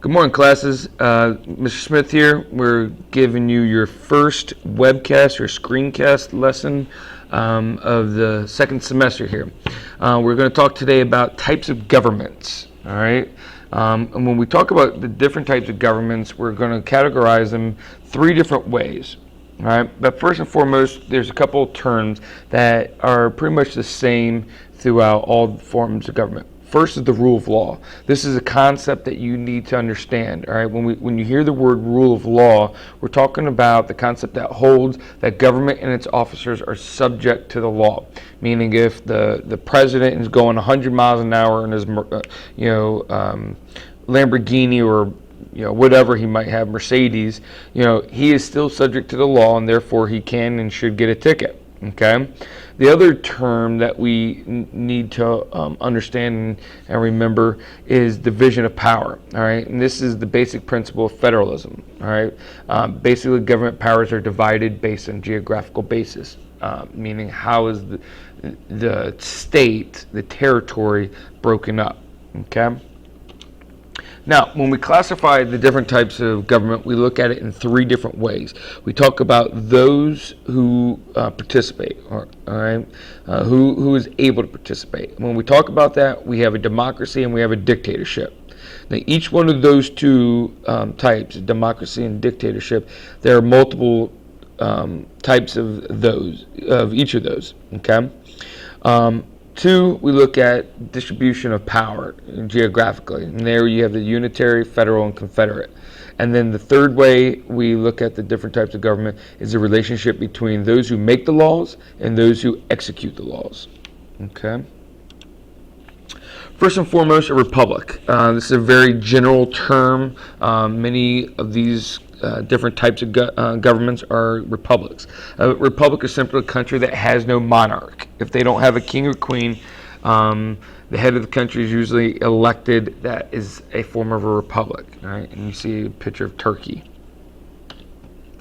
Good morning, classes. Mr. Smith here. We're giving you your first webcast or screencast lesson of the second semester here. We're going to talk today about types of governments. All right. And when we talk about the different types of governments, we're going to categorize them three different ways. All right. But first and foremost, there's a couple of terms that are pretty much the same throughout all forms of government. First is the rule of law. This is a concept that you need to understand. All right, when you hear the word rule of law, we're talking about the concept that holds that government and its officers are subject to the law. Meaning, if the president is going 100 miles an hour in his Lamborghini or whatever he might have, Mercedes, he is still subject to the law, and therefore he can and should get a ticket. Okay. The other term that we need to understand and remember is division of power. All right, and this is the basic principle of federalism. All right, basically, government powers are divided based on geographical basis, meaning how is the state, the territory, broken up. Okay. Now, when we classify the different types of government, we look at it in three different ways. We talk about those who participate, all right, who is able to participate. When we talk about that, we have a democracy and we have a dictatorship. Now, each one of those two types, democracy and dictatorship, there are multiple types of each of those. Okay. Two, we look at distribution of power geographically, and there you have the unitary, federal, and confederate. And then the third way we look at the different types of government is the relationship between those who make the laws and those who execute the laws. Okay. First and foremost, a republic. This is a very general term. Many of these different types of governments are republics. A republic is simply a country that has no monarch. If they don't have a king or queen, the head of the country is usually elected. That is a form of a republic. All right, and you see a picture of Turkey.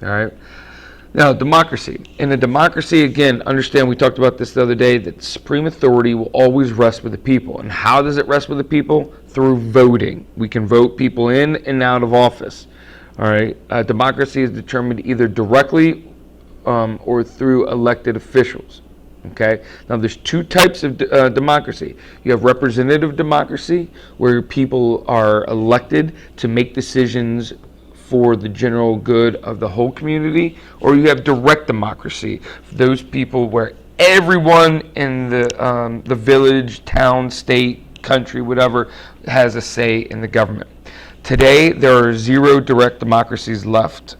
All right. Now, democracy. In a democracy, again, understand we talked about this the other day, that supreme authority will always rest with the people. And how does it rest with the people? Through voting. We can vote people in and out of office. All right. Democracy is determined either directly or through elected officials. Okay. Now, there's two types of democracy. You have representative democracy, where people are elected to make decisions for the general good of the whole community, or you have direct democracy, those people where everyone in the village, town, state, country, whatever, has a say in the government. Today, there are zero direct democracies left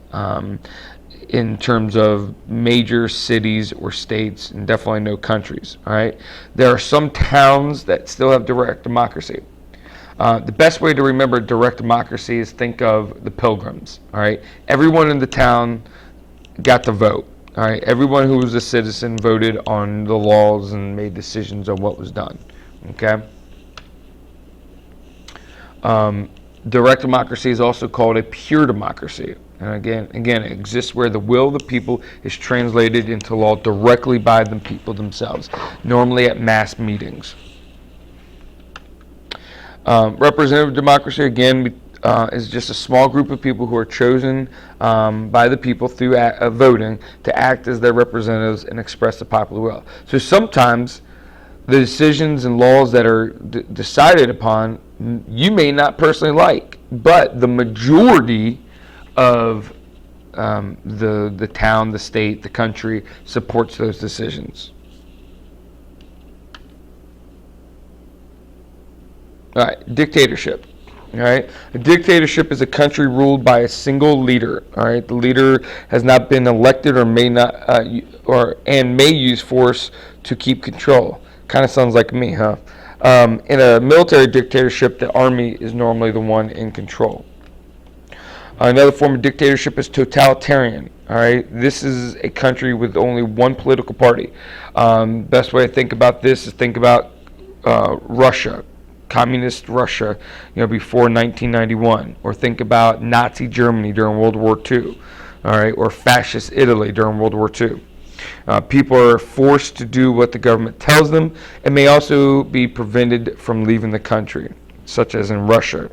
in terms of major cities or states, and definitely no countries. All right, there are some towns that still have direct democracy. The best way to remember direct democracy is think of the Pilgrims. All right, everyone in the town got to vote. All right, everyone who was a citizen voted on the laws and made decisions on what was done. Okay. Direct democracy is also called a pure democracy. And again, it exists where the will of the people is translated into law directly by the people themselves, normally at mass meetings. Representative democracy, again, is just a small group of people who are chosen by the people through voting to act as their representatives and express the popular will. So sometimes the decisions and laws that are decided upon you may not personally like, but the majority of the town, the state, the country supports those decisions. All right, dictatorship. All right, a dictatorship is a country ruled by a single leader. All right, the leader has not been elected or may not and may use force to keep control. Kind of sounds like me, huh? In a military dictatorship, the army is normally the one in control. Another form of dictatorship is totalitarian. All right, this is a country with only one political party. Best way to think about this is think about Russia, communist Russia, before 1991, or think about Nazi Germany during World War II, all right, or fascist Italy during World War II. People are forced to do what the government tells them, and may also be prevented from leaving the country, such as in Russia.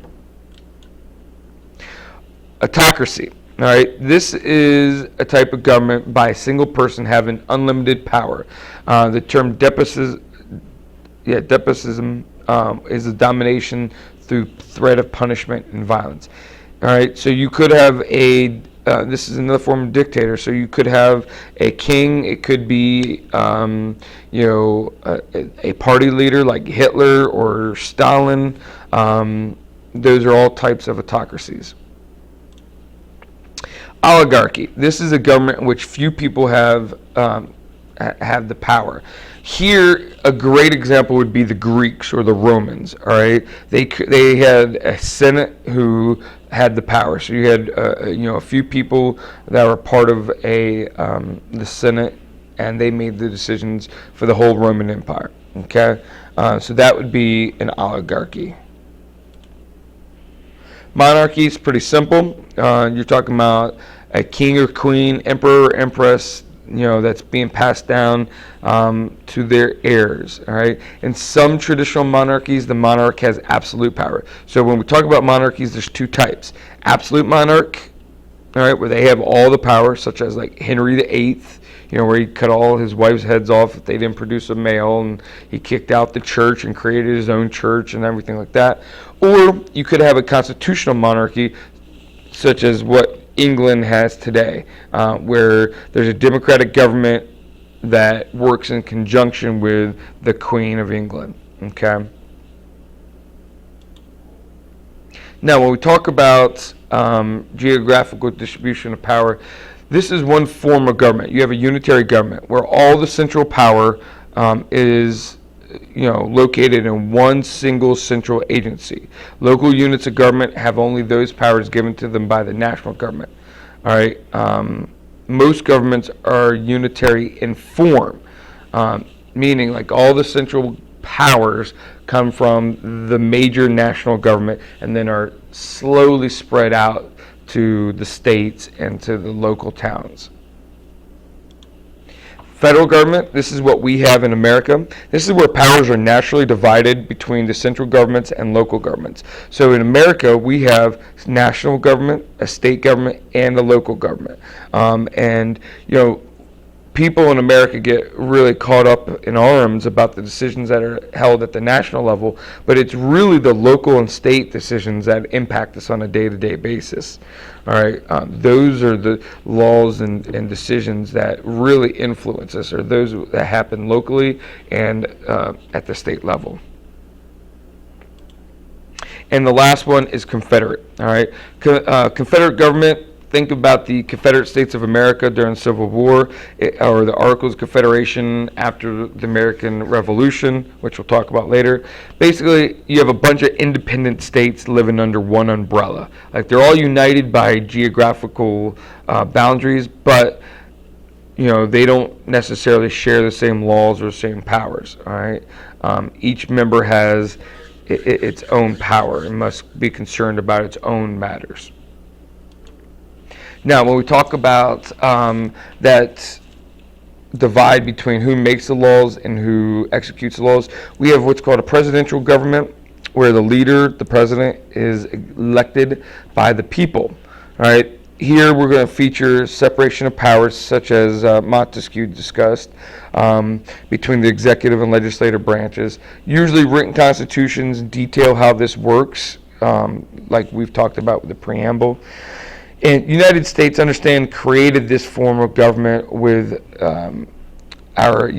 Autocracy. All right, this is a type of government by a single person having unlimited power. The term despotism is a domination through threat of punishment and violence. All right, so you could have this is another form of dictator. So you could have a king. It could be, a party leader like Hitler or Stalin. Those are all types of autocracies. Oligarchy. This is a government in which few people have the power. Here, a great example would be the Greeks or the Romans. All right, they had a Senate who had the power. So you had a few people that were part of the Senate, and they made the decisions for the whole Roman Empire. Okay, so that would be an oligarchy. Monarchy is pretty simple. You're talking about a king or queen, emperor or empress, that's being passed down to their heirs. All right. In some traditional monarchies, the monarch has absolute power. So when we talk about monarchies, there's two types: absolute monarch, all right, where they have all the power, such as like Henry VIII, where he cut all his wives' heads off if they didn't produce a male, and he kicked out the church and created his own church and everything like that. Or you could have a constitutional monarchy, such as what England has today, where there's a democratic government that works in conjunction with the Queen of England. Okay. Now, when we talk about geographical distribution of power, this is one form of government. You have a unitary government where all the central power is located in one single central agency. Local units of government have only those powers given to them by the national government. All right. Most governments are unitary in form, meaning like all the central powers come from the major national government and then are slowly spread out to the states and to the local towns. Federal government, this is what we have in America. This is where powers are naturally divided between the central governments and local governments. So in America, we have national government, a state government, and a local government. People in America get really caught up in arms about the decisions that are held at the national level, but it's really the local and state decisions that impact us on a day-to-day basis. All right, those are the laws and decisions that really influence us, or those that happen locally and at the state level. And the last one is Confederate. All right, Confederate government. Think about the Confederate States of America during the Civil War, or the Articles of Confederation after the American Revolution, which we'll talk about later. Basically, you have a bunch of independent states living under one umbrella. Like they're all united by geographical boundaries, but they don't necessarily share the same laws or same powers. All right, each member has its own power and must be concerned about its own matters. Now, when we talk about that divide between who makes the laws and who executes the laws, we have what's called a presidential government, where the leader, the president, is elected by the people. All right. Here we're going to feature separation of powers, such as Montesquieu discussed, between the executive and legislative branches. Usually written constitutions detail how this works, like we've talked about with the preamble. And United States, created this form of government with our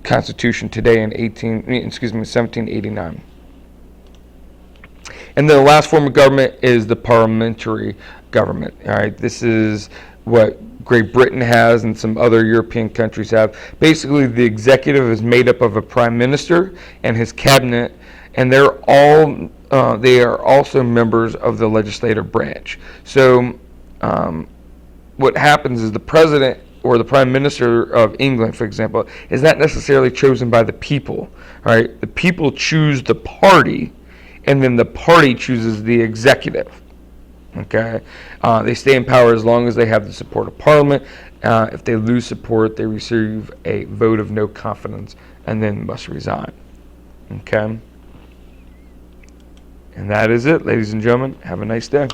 Constitution today in 1789. And then the last form of government is the parliamentary government. All right, this is what Great Britain has and some other European countries have. Basically, the executive is made up of a prime minister and his cabinet, and they are also members of the legislative branch. So what happens is the president or the prime minister of England, for example, is not necessarily chosen by the people. All right, the people choose the party, and then the party chooses the executive. Okay, they stay in power as long as they have the support of Parliament. If they lose support, they receive a vote of no confidence and then must resign. Okay, and that is it, ladies and gentlemen. Have a nice day.